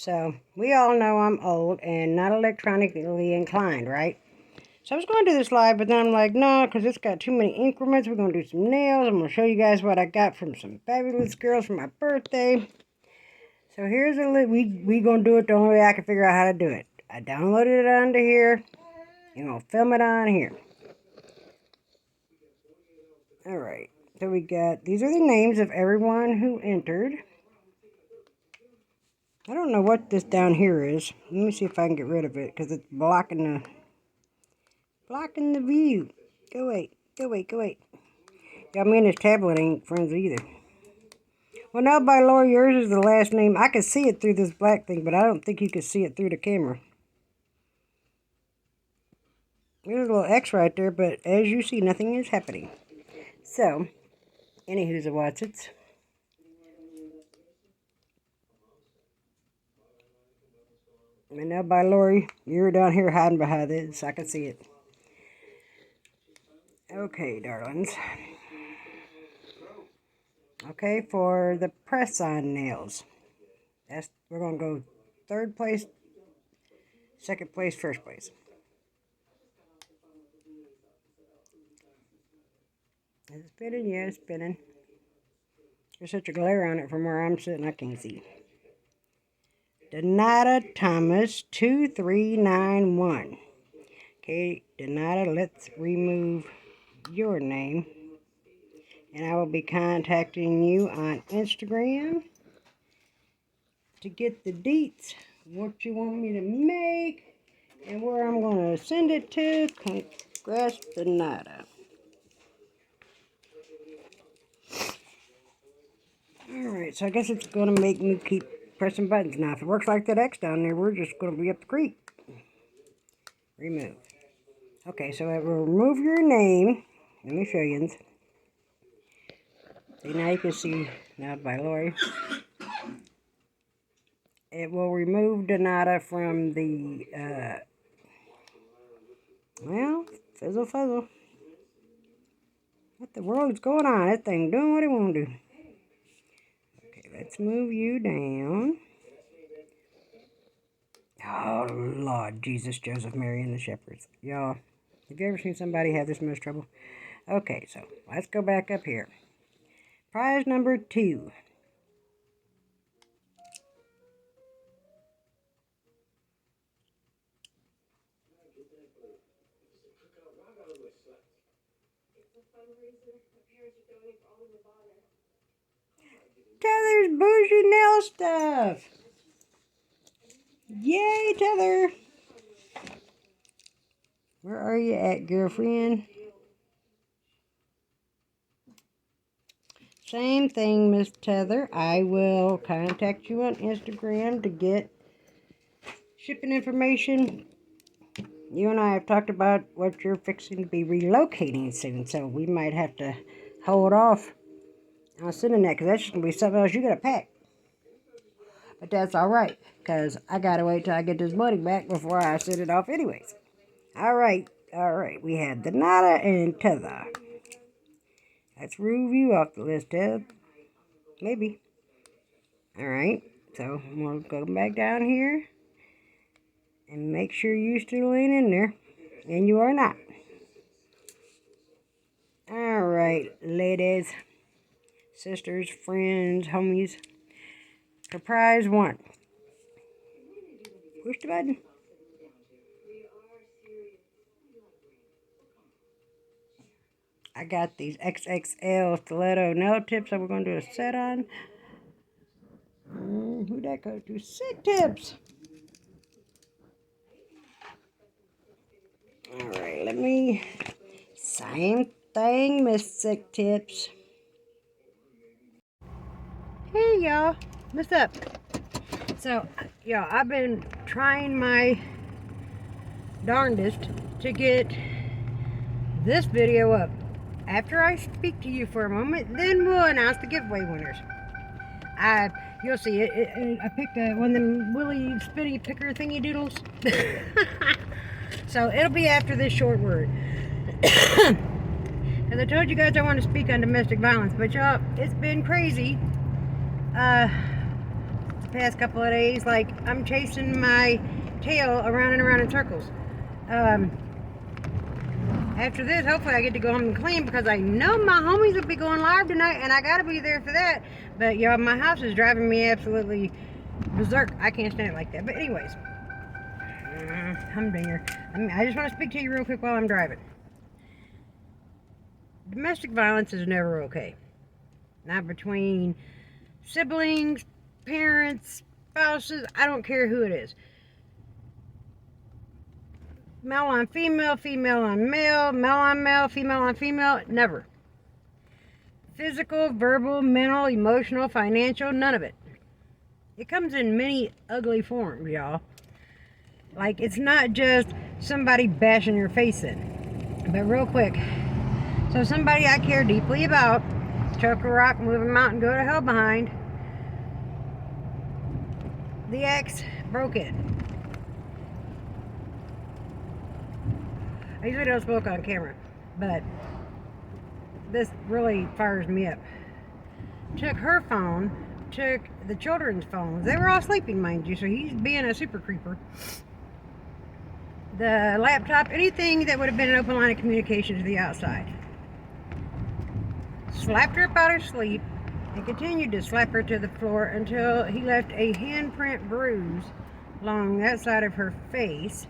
So, we all know I'm old and not electronically inclined, right? So I was going to do this live, but then I'm like, no, because it's got too many increments. We're going to do some nails. I'm going to show you guys what I got from some fabulous girls for my birthday. So here's a list. We going to do it the only way I can figure out how to do it. I downloaded it onto here. You're going to film it on here. Alright. So we got, these are the names of everyone who entered. I don't know what this down here is. Let me see if I can get rid of it, because it's blocking the view. Go away. Go away. Go away. Yeah, me and this tablet ain't friends either. Well, now by Lori, yours is the last name. I can see it through this black thing, but I don't think you can see it through the camera. There's a little X right there, but as you see, nothing is happening. So, anywho's a Watsits. And now by Lori, you're down here hiding behind this. I can see it. Okay, darlings. Okay, for the press-on nails. We're going to go third place, second place, first place. Is it spinning? Yeah, it's spinning. There's such a glare on it from where I'm sitting, I can't see. Donata Thomas 2391. Okay, Donata, let's remove your name. And I will be contacting you on Instagram to get the deets, what you want me to make, and where I'm going to send it to. Congrats, Donata. Alright, so I guess it's going to make me keep pressing buttons now. If it works like that X down there, we're just going to be up the creek. Remove. Okay, so it will remove your name. Let me show you. See, now you can see, now by Lori. It will remove Donata from the, well, fizzle fuzzle. What the world is going on? That thing doing what it want to do. Okay, let's move you down. Oh, Lord Jesus, Joseph, Mary, and the Shepherds. Y'all, have you ever seen somebody have this much trouble? Okay, so let's go back up here. Prize number 2. Tether's bougie nail stuff. Yay, Tether. Where are you at, girlfriend? Same thing, Miss Tether. I will contact you on Instagram to get shipping information. You and I have talked about what you're fixing to be relocating soon, so we might have to hold off on sending that, because that's just going to be something else you got to pack. But that's alright, because I got to wait till I get this money back before I send it off anyways. Alright. We had Donata and Tether. Let's remove you off the list, Ted. Maybe. Alright, so we'll go back down here and make sure you still ain't in there. And you are not. Alright, ladies, sisters, friends, homies. For prize 1. Push the button. I got these XXL stiletto nail tips that we're going to do a set on. Who'd that go to? Sick Tips. Alright, let me... Same thing, Miss Sick Tips. Hey, y'all. What's up? So, y'all, I've been trying my darndest to get this video up. After I speak to you for a moment, then we'll announce the giveaway winners. You'll see it. I picked one of them Willy Spinny Picker thingy doodles. So it'll be after this short word. As I told you guys, I want to speak on domestic violence, but y'all, it's been crazy. The past couple of days. Like, I'm chasing my tail around and around in circles. After this, hopefully I get to go home and clean, because I know my homies will be going live tonight, and I gotta be there for that. But y'all, my house is driving me absolutely berserk. I can't stand it like that. But anyways, humdinger. I just want to speak to you real quick while I'm driving. Domestic violence is never okay. Not between siblings, parents, spouses, I don't care who it is. Male on female, female on male, male on male, female on female, never. Physical, verbal, mental, emotional, financial, none of it. It comes in many ugly forms, y'all. Like, it's not just somebody bashing your face in. But real quick, so somebody I care deeply about, chuck a rock, move a mountain, go to hell behind. The ex broke it. I usually don't smoke on camera, but this really fires me up. Took her phone, took the children's phones. They were all sleeping, mind you, so he's being a super creeper. The laptop, anything that would have been an open line of communication to the outside. Slapped her up out of sleep and continued to slap her to the floor until he left a handprint bruise along that side of her face.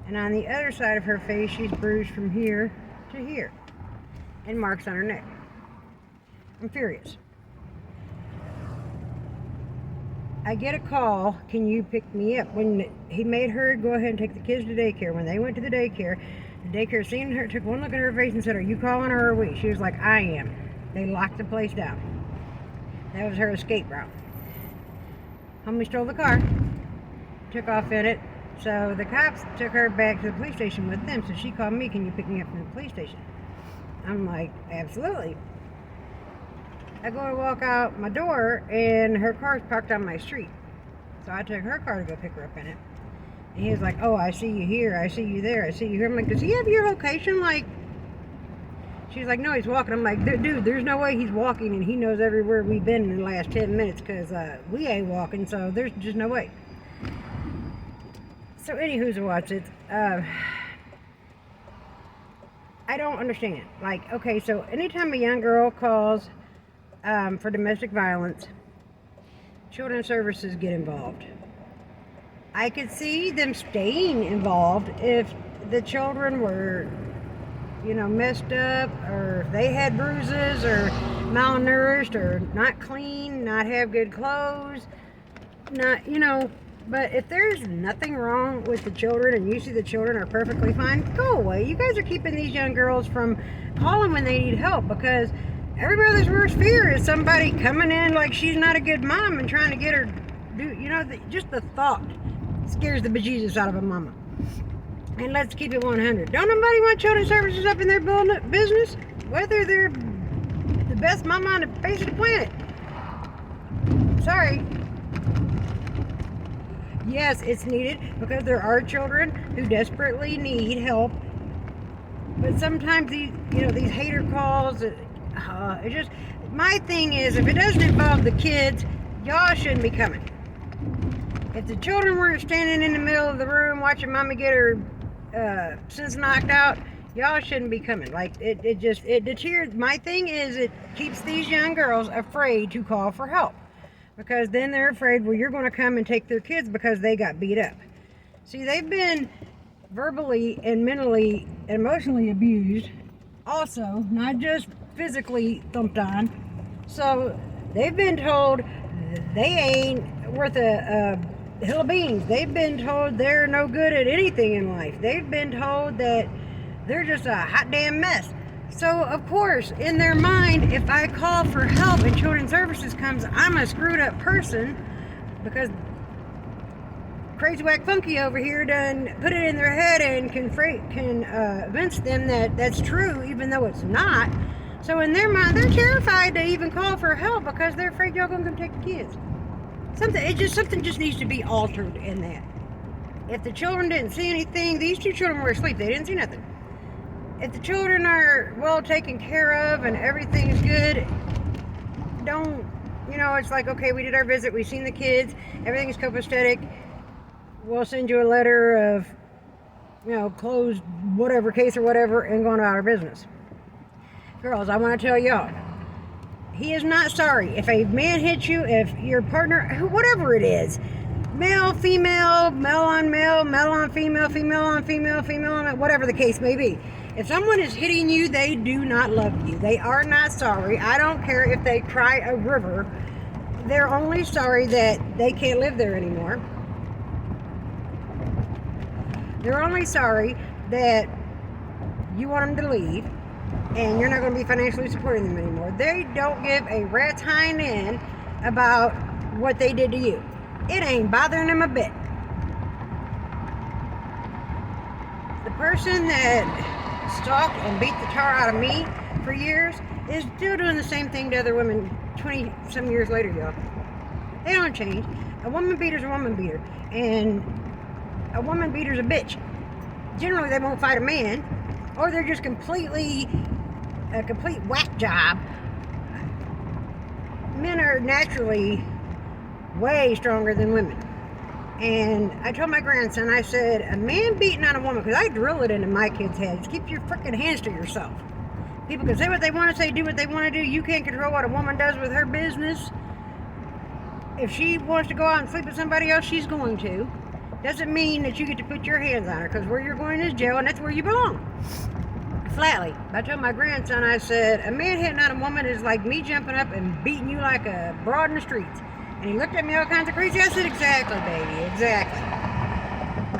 And on the other side of her face, she's bruised from here to here. And marks on her neck. I'm furious. I get a call, can you pick me up? When he made her go ahead and take the kids to daycare. When they went to the daycare seen her, took one look at her face and said, are you calling or are we? She was like, I am. They locked the place down. That was her escape route. Homie stole the car, took off in it. So the cops took her back to the police station with them. So she called me, can you pick me up from the police station? I'm like, absolutely. I go to walk out my door and her car's parked on my street. So I took her car to go pick her up in it. And he was like, oh, I see you here, I see you there, I see you here. I'm like, does he have your location? Like, she's like, no, he's walking. I'm like, dude, there's no way he's walking and he knows everywhere we've been in the last 10 minutes, because we ain't walking, so there's just no way. So anywho's watch it. I don't understand. Like, okay, so anytime a young girl calls for domestic violence, Children's Services get involved. I could see them staying involved if the children were, you know, messed up, or they had bruises, or malnourished, or not clean, not have good clothes, not, you know. But if there's nothing wrong with the children and you see the children are perfectly fine, go away. You guys are keeping these young girls from calling when they need help, because everybody's worst fear is somebody coming in like she's not a good mom and trying to get her, you know, just the thought scares the bejesus out of a mama. And let's keep it 100. Don't nobody want Children's Services up in their business, whether they're the best mama on the face of the planet. Sorry. Yes, it's needed, because there are children who desperately need help. But sometimes these, you know, these hater calls, it just, my thing is, if it doesn't involve the kids, y'all shouldn't be coming. If the children weren't standing in the middle of the room watching mommy get her sense knocked out, y'all shouldn't be coming. Like, it deters. My thing is, it keeps these young girls afraid to call for help. Because then they're afraid, well, you're going to come and take their kids because they got beat up. See, they've been verbally and mentally and emotionally abused also, not just physically thumped on. So they've been told they ain't worth a hill of beans. They've been told they're no good at anything in life. They've been told that they're just a hot damn mess. So, of course, in their mind, if I call for help and Children's Services comes, I'm a screwed up person, because Crazy Whack Funky over here done put it in their head and can convince them that that's true, even though it's not. So in their mind, they're terrified to even call for help because they're afraid y'all gonna come take the kids. Something just needs to be altered in that. If the children didn't see anything, these two children were asleep, they didn't see nothing. If the children are well taken care of and everything's good, don't You know, it's like, okay, we did our visit, we've seen the kids, everything's copacetic. We'll send you a letter of, you know, closed whatever case or whatever, and going about our business. Girls, I want to tell y'all, he is not sorry. If a man hits you, if your partner, whatever it is, male, female, male on male, male on female, female on female, female on male, whatever the case may be. If someone is hitting you, they do not love you. They are not sorry. I don't care if they cry a river. They're only sorry that they can't live there anymore. They're only sorry that you want them to leave and you're not going to be financially supporting them anymore. They don't give a rat's hind end about what they did to you. It ain't bothering them a bit. The person that stalked and beat the tar out of me for years is still doing the same thing to other women 20 some years later, y'all. They don't change. A woman beater's a woman beater, and a woman beater's a bitch. Generally, they won't fight a man, or they're just a complete whack job. Men are naturally way stronger than women. And I told my grandson, I said, a man beating on a woman, because I drill it into my kids' heads, keep your freaking hands to yourself. People can say what they want to say, do what they want to do. You can't control what a woman does with her business. If she wants to go out and sleep with somebody else, she's going to. Doesn't mean that you get to put your hands on her, because where you're going is jail, and that's where you belong. Flatly. I told my grandson, I said, a man hitting on a woman is like me jumping up and beating you like a broad in the streets. And he looked at me all kinds of crazy. I said, exactly, baby, exactly.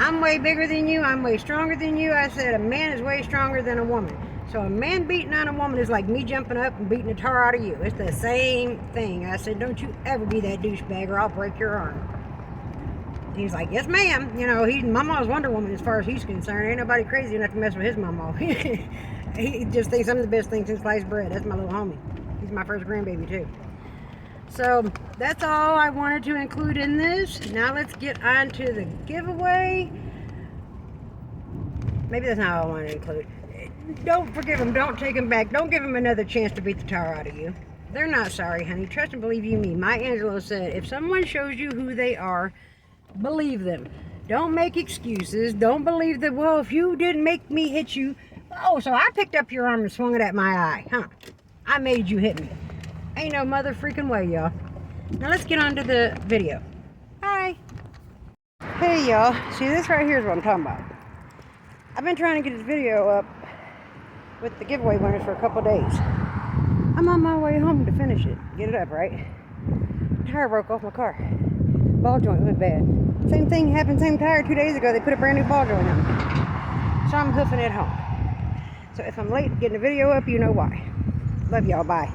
I'm way bigger than you. I'm way stronger than you. I said, a man is way stronger than a woman. So a man beating on a woman is like me jumping up and beating the tar out of you. It's the same thing. I said, don't you ever be that douchebag or I'll break your arm. He's like, yes, ma'am. You know, Mama's Wonder Woman as far as he's concerned. Ain't nobody crazy enough to mess with his mama. He just thinks I'm the best thing since sliced bread. That's my little homie. He's my first grandbaby, too. So, that's all I wanted to include in this. Now let's get on to the giveaway. Maybe that's not all I wanted to include. Don't forgive them. Don't take them back. Don't give them another chance to beat the tar out of you. They're not sorry, honey. Trust and believe you me. Maya Angelou said, if someone shows you who they are, believe them. Don't make excuses. Don't believe that, well, if you didn't make me hit you. Oh, so I picked up your arm and swung it at my eye, huh? I made you hit me. Ain't no mother freaking way, y'all. Now let's get on to the video. Hi. Hey, y'all. See, this right here is what I'm talking about. I've been trying to get this video up with the giveaway winners for a couple days. I'm on my way home to finish it. Get it up, right? Tire broke off my car. Ball joint went bad. Same thing happened, same tire 2 days ago. They put a brand new ball joint on me. So I'm hoofing it home. So if I'm late getting the video up, you know why. Love y'all. Bye.